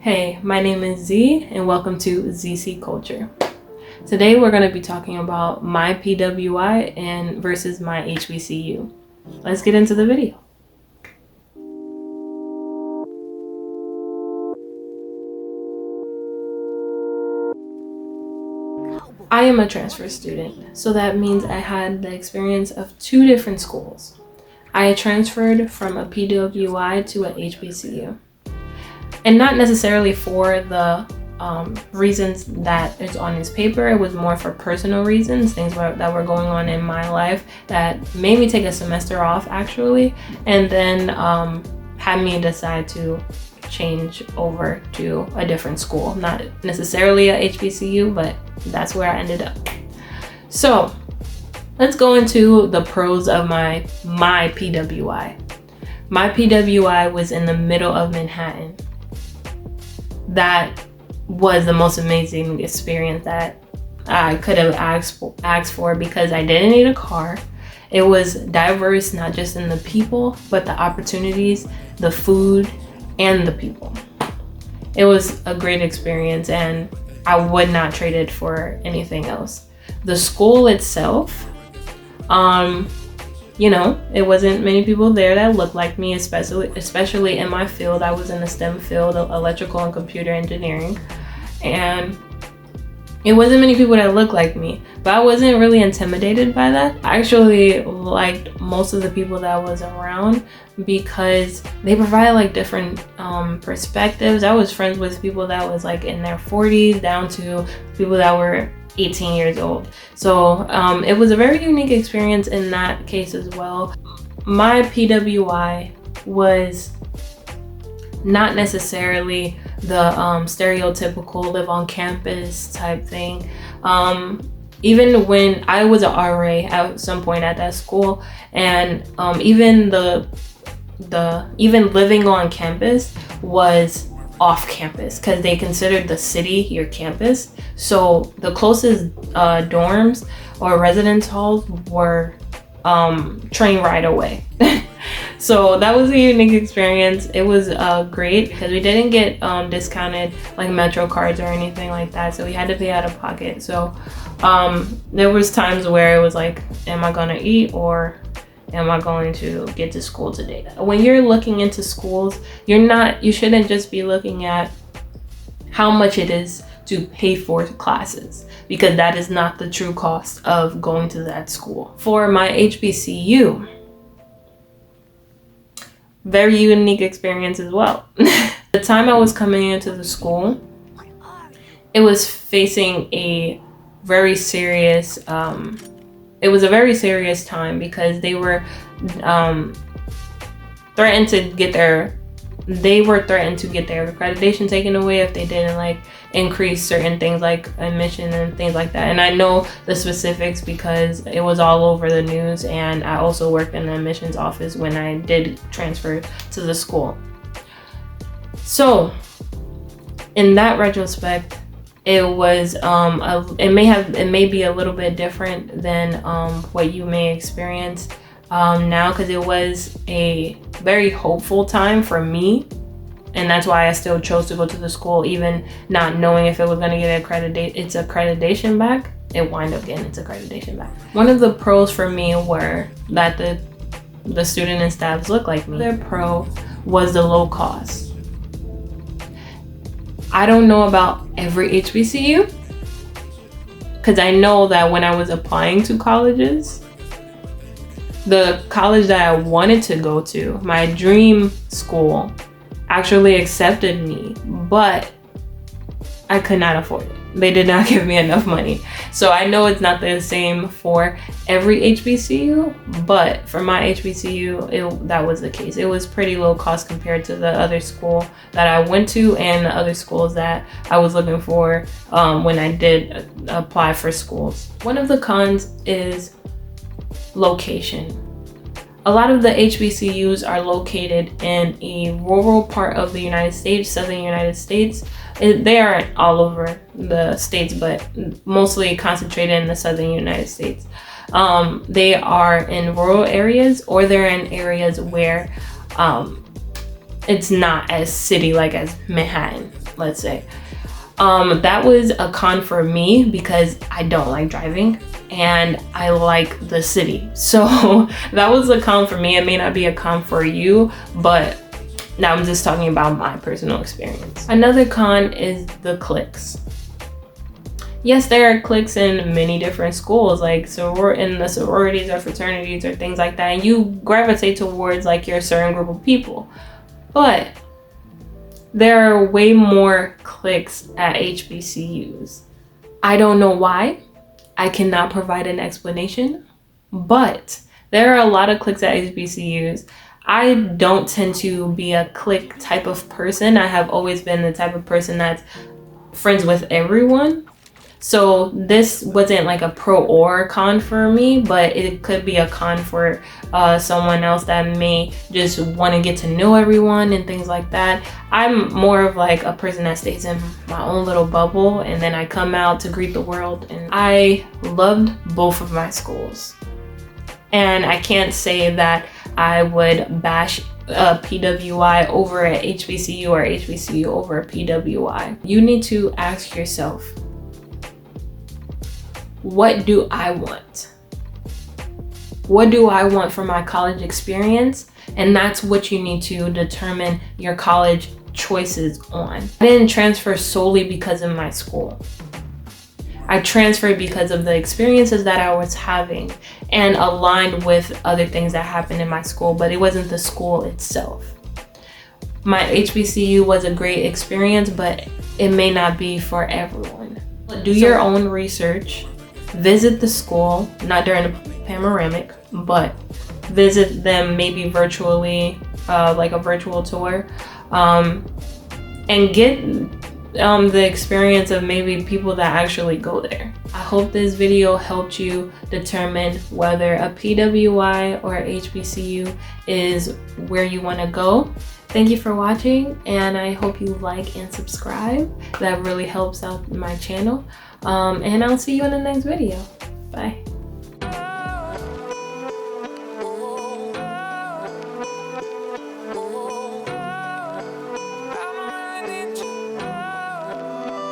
Hey, my name is Z and welcome to ZC Culture. Today we're going to be talking about my PWI and versus my HBCU. Let's get into the video. I am a transfer student, so that means I had the experience of two different schools. I transferred from a PWI to a HBCU. And not necessarily for the reasons that is on his paper. It was more for personal reasons, things that were going on in my life that made me take a semester off actually, and then had me decide to change over to a different school. Not necessarily a HBCU, but that's where I ended up. So let's go into the pros of my PWI. My PWI was in the middle of Manhattan. That was the most amazing experience that I could have asked for because I didn't need a car. It was diverse, not just in the people, but the opportunities, the food, and the people. It was a great experience and I would not trade it for anything else. The school itself, it wasn't many people there that looked like me, especially in my field. I was in the STEM field, electrical and computer engineering, and it wasn't many people that looked like me, but I wasn't really intimidated by that. I actually liked most of the people that was around because they provided like different perspectives. I was friends with people that was like in their 40s down to people that were 18 years old. So it was a very unique experience in that case as well. My PWI was not necessarily the stereotypical live on campus type thing. Even when I was an RA at some point at that school, and even even living on campus was off campus because they considered the city your campus. So the closest dorms or residence halls were train ride away. So that was a unique experience. It was great because we didn't get discounted like Metro cards or anything like that. So we had to pay out of pocket. So there was times where it was like, am I gonna eat or am I going to get to school today? When you're looking into schools, you shouldn't just be looking at how much it is to pay for classes, because that is not the true cost of going to that school. For my HBCU, very unique experience as well. The time I was coming into the school, it was facing a very serious it was a very serious time because they were threatened to get their accreditation taken away if they didn't like increase certain things like admission and things like that. And I know the specifics because it was all over the news, and I also worked in the admissions office when I did transfer to the school. So in that retrospect, it was it may be a little bit different than what you may experience now, because it was a very hopeful time for me, and that's why I still chose to go to the school, even not knowing if it was going to get its accreditation back. It wound up getting its accreditation back. One of the pros for me were that the student and staffs look like me. Their pro was the low cost. I don't know about every HBCU, because I know that when I was applying to colleges, the college that I wanted to go to, my dream school, actually accepted me, but I could not afford it. They did not give me enough money. So I know it's not the same for every HBCU, but for my HBCU, that was the case. It was pretty low cost compared to the other school that I went to and the other schools that I was looking for when I did apply for schools. One of the cons is location. A lot of the HBCUs are located in a rural part of the United States, southern United States. They are all over the states, but mostly concentrated in the southern United States. They are in rural areas, or they're in areas where it's not as city-like as Manhattan. let's say. That was a con for me because I don't like driving and I like the city. So that was a con for me. It may not be a con for you, but now I'm just talking about my personal experience. Another con is the cliques. Yes, there are cliques in many different schools, like in the sororities or fraternities or things like that, and you gravitate towards like your certain group of people. But there are way more cliques at HBCUs. I don't know why. I cannot provide an explanation, but there are a lot of cliques at HBCUs. I don't tend to be a clique type of person. I have always been the type of person that's friends with everyone. So this wasn't like a pro or con for me, but it could be a con for someone else that may just want to get to know everyone and things like that. I'm more of like a person that stays in my own little bubble and then I come out to greet the world. And I loved both of my schools. And I can't say that I would bash a PWI over a HBCU or HBCU over a PWI. You need to ask yourself, what do I want? What do I want for my college experience? And that's what you need to determine your college choices on. I didn't transfer solely because of my school. I transferred because of the experiences that I was having and aligned with other things that happened in my school, but it wasn't the school itself. My HBCU was a great experience, but it may not be for everyone. Do your own research. Visit the school, not during the panoramic, but visit them maybe virtually, like a virtual tour, and get the experience of maybe people that actually go there. I hope this video helped you determine whether a PWI or HBCU is where you want to go. Thank you for watching, and I hope you like and subscribe. That really helps out my channel. And I'll see you in the next video. Bye.